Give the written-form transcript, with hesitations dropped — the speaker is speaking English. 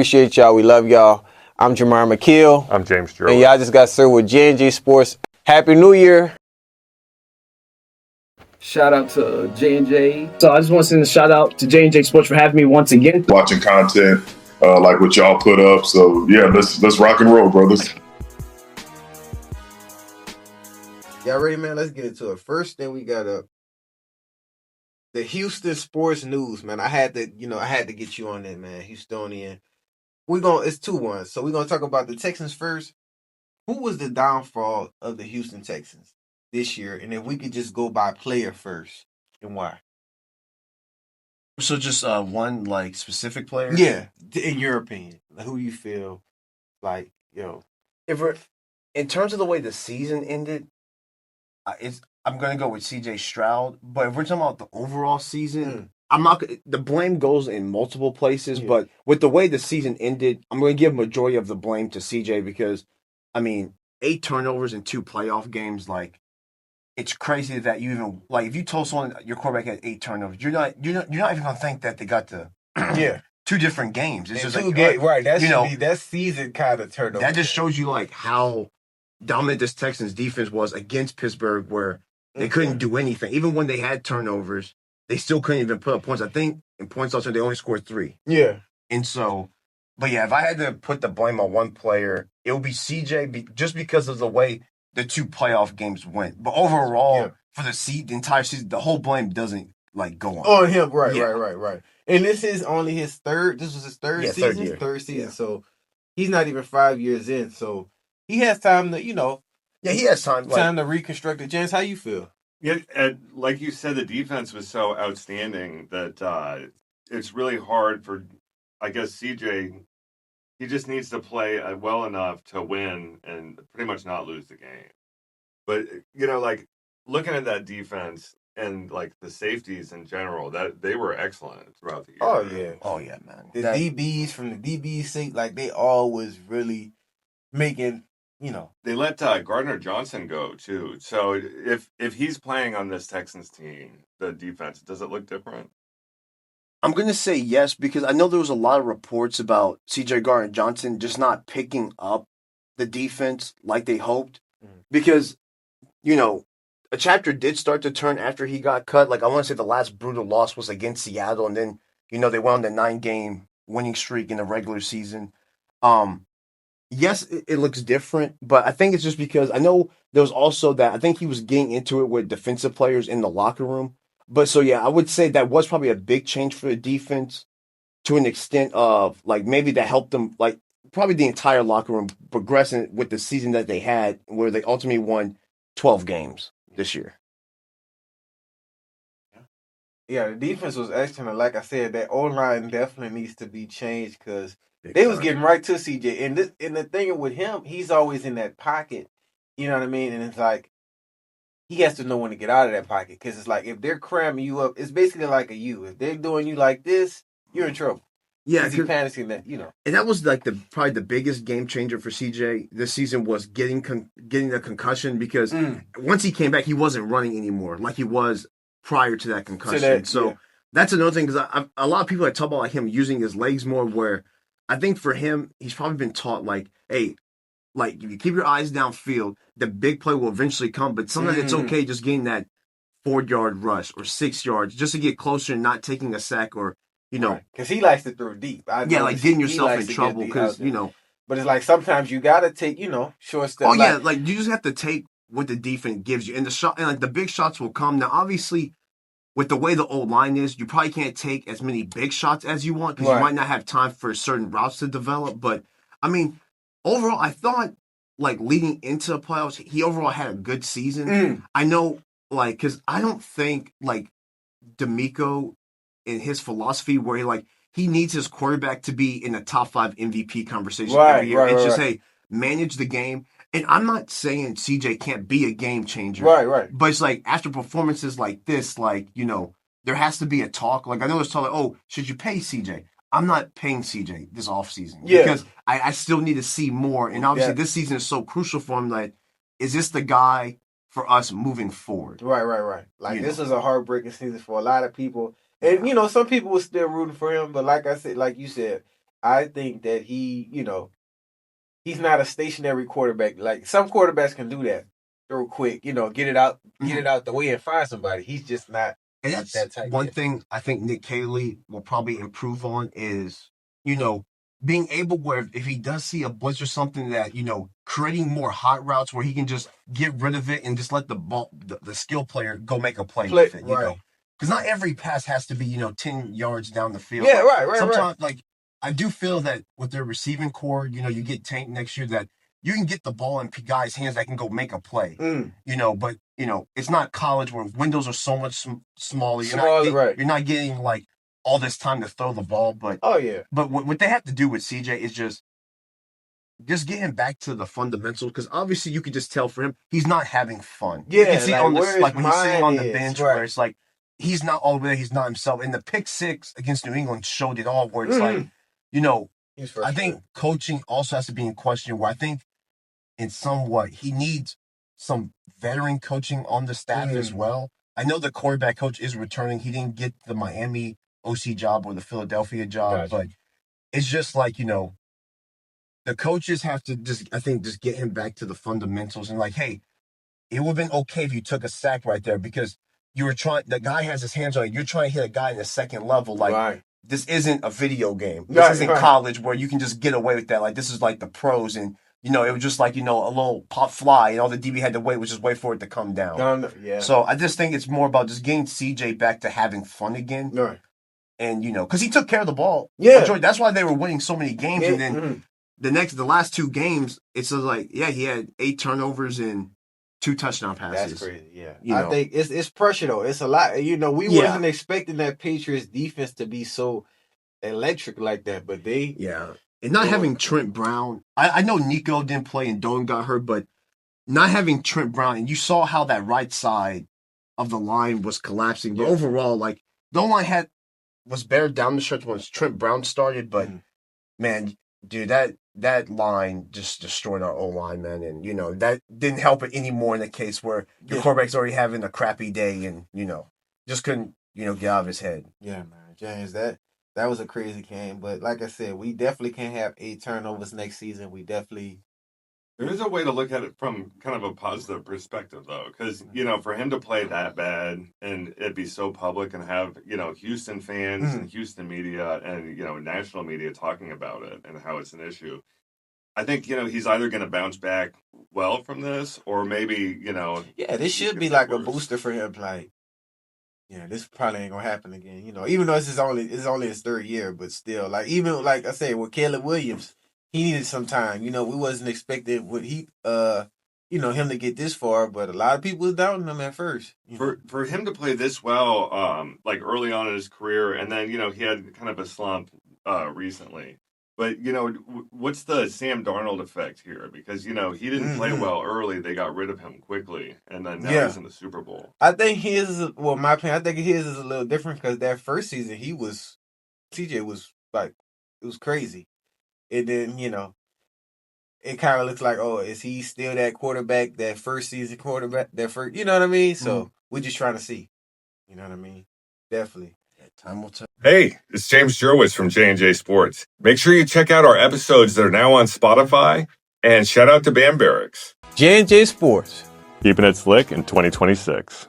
Appreciate y'all. We love y'all. I'm Jamar McKeel. I'm James And Driller. y'all just got served with J&J Sports. Happy New Year. Shout out to J&J. So I just want to send a shout out to J&J Sports for having me once again. Watching content like what y'all put up. So yeah, let's rock and roll, brothers. Y'all ready, man? Let's get into it. First thing we got the Houston sports news, man. I had to get you on that, man. Houstonian. It's 2-1. So we're gonna talk about the Texans first. Who was the downfall of the Houston Texans this year? And if we could just go by player first and why. So just one like specific player? Yeah, in your opinion, who you feel like, If we're in terms of the way the season ended, I'm gonna go with CJ Stroud. But if we're talking about the overall season, I'm not. The blame goes in multiple places, but with the way the season ended, I'm gonna give majority of the blame to CJ because, I mean, 8 turnovers in 2 playoff games, like. It's crazy that you even like if you told someone your quarterback had 8 turnovers, you're not even gonna think that they got to 2 different games. It's just two like games, right? That should be that season kind of turnover. That just shows you like how dominant this Texans defense was against Pittsburgh, where they couldn't do anything. Even when they had turnovers, they still couldn't even put up points. I think in points also they only scored 3. Yeah, and so, but yeah, if I had to put the blame on one player, it would be CJ, just because of the way the 2 playoff games went. But overall, for the entire season, the whole blame doesn't like go on him. Right. And this is only his third. This was his third season. Third season. Yeah. So he's not even 5 years in. So he has time to, he has time to reconstruct it. James, how you feel? Yeah, like you said, the defense was so outstanding that it's really hard for, I guess, CJ. He just needs to play well enough to win and pretty much not lose the game. But, like, looking at that defense and, like, the safeties in general, that they were excellent throughout the year. Oh, yeah, man. The DBs, from the DBs sake, like, they all was really making, They let Gardner Johnson go, too. So if he's playing on this Texans team, the defense, does it look different? I'm going to say yes, because I know there was a lot of reports about CJ Gardner Johnson just not picking up the defense like they hoped. Because, a chapter did start to turn after he got cut. Like, I want to say the last brutal loss was against Seattle, and then, they went on the 9-game winning streak in the regular season. Yes, it looks different, but I think it's just because I know there was also that I think he was getting into it with defensive players in the locker room. But so, yeah, I would say that was probably a big change for the defense to an extent of, like, maybe that helped them, like, probably the entire locker room progressing with the season that they had, where they ultimately won 12 games this year. Yeah, the defense was excellent. Like I said, that O-line definitely needs to be changed because they was getting right to CJ. And the thing with him, he's always in that pocket. You know what I mean? And it's like, he has to know when to get out of that pocket because it's like if they're cramming you up, it's basically like a U. If they're doing you like this, you're in trouble. Yeah, he's panicking that, And that was like probably the biggest game changer for CJ this season was getting the concussion because once he came back, he wasn't running anymore like he was prior to that concussion. So that's another thing because a lot of people that talk about like him using his legs more. Where I think for him, he's probably been taught like, hey. Like, if you keep your eyes downfield, the big play will eventually come. But sometimes it's okay just getting that 4-yard rush or 6 yards just to get closer and not taking a sack or, Because he likes to throw deep. Like getting yourself in trouble because, But it's like sometimes you got to take, short steps. Oh, yeah, like you just have to take what the defense gives you. And the big shots will come. Now, obviously, with the way the old line is, you probably can't take as many big shots as you want because you might not have time for certain routes to develop. But, I mean... Overall, I thought, like, leading into the playoffs, he overall had a good season. I know, like, because I don't think, like, D'Amico in his philosophy where, he needs his quarterback to be in the top 5 MVP conversation every year. It's just, hey, manage the game. And I'm not saying CJ can't be a game changer. Right. But it's like, after performances like this, there has to be a talk. Like, I know there's talk like, oh, should you pay CJ? I'm not paying CJ this offseason because I still need to see more. And obviously this season is so crucial for him. Like, is this the guy for us moving forward? Right. Like, this is a heartbreaking season for a lot of people. And, some people were still rooting for him. But like I said, like you said, I think that he's not a stationary quarterback. Like some quarterbacks can do that, throw quick, get it out the way and find somebody. He's just not. And that's that type one yet. thing I think Nick Caley will probably improve on is, being able where if he does see a blitz or something that, creating more hot routes where he can just get rid of it and just let the ball, the skill player go make a play with it, right. Because not every pass has to be, 10 yards down the field. Yeah, right. Sometimes, like, I do feel that with their receiving core, you get Tank next year that you can get the ball in guys' hands that can go make a play, but, it's not college where windows are so much smaller. You're not getting, like, all this time to throw the ball. But But what they have to do with CJ is just get him back to the fundamentals, because obviously you could just tell for him he's not having fun. Yeah, you can see like, on this, like when he's sitting on the is, bench, right. where it's like he's not all the way there, he's not himself. And the pick six against New England showed it all, where it's like, I think coaching also has to be in question. Where I think in somewhat he needs some veteran coaching on the staff as well. I know the quarterback coach is returning. He didn't get the Miami OC job or the Philadelphia job, but it's just like, the coaches have to just get him back to the fundamentals and like, hey, it would have been okay if you took a sack right there, because the guy has his hands on you. You're trying to hit a guy in the second level. Like, this isn't a video game. This isn't college where you can just get away with that. Like, this is like the pros. And, it was just like, a little pop fly, and all the DB had to was just wait for it to come down. So I just think it's more about just getting CJ back to having fun again. Right. And, because he took care of the ball. Yeah. That's why they were winning so many games. And then the last two games, it's like, he had 8 turnovers and 2 touchdown passes. That's crazy, yeah. I think it's pressure, though. It's a lot. We wasn't expecting that Patriots defense to be so electric like that, but they... Yeah. And not having Trent Brown, I know Nico didn't play and Doan got hurt, but not having Trent Brown, and you saw how that right side of the line was collapsing. But overall, like, the line was better down the stretch once Trent Brown started, but man, dude, that line just destroyed our O-line, man. And, that didn't help it anymore in the case where your quarterback's already having a crappy day and, just couldn't, get out of his head. Yeah, man. James, that was a crazy game. But like I said, we definitely can't have 8 turnovers next season. We definitely... There is a way to look at it from kind of a positive perspective, though, because, for him to play that bad and it be so public and have, Houston fans and Houston media and, national media talking about it and how it's an issue, I think, he's either going to bounce back well from this or maybe, Yeah, this should be like a booster for him. Like, this probably ain't going to happen again. Even though it's only his 3rd year, but still, like, even like I said, with Caleb Williams, he needed some time. We wasn't expecting him to get this far, but a lot of people was doubting him at first. For him to play this well, like early on in his career, and then he had kind of a slump recently. But what's the Sam Darnold effect here? Because he didn't play well early; they got rid of him quickly, and then now he's in the Super Bowl. I think his is a little different because that first season CJ was like, it was crazy. And then, it kind of looks like, oh, is he still that quarterback, that first season quarterback, you know what I mean? So we're just trying to see. You know what I mean? Definitely. Time will tell. Hey, it's James Jurowitz from J&J Sports. Make sure you check out our episodes that are now on Spotify, and shout out to Barracks. J&J Sports. Keeping it slick in 2026.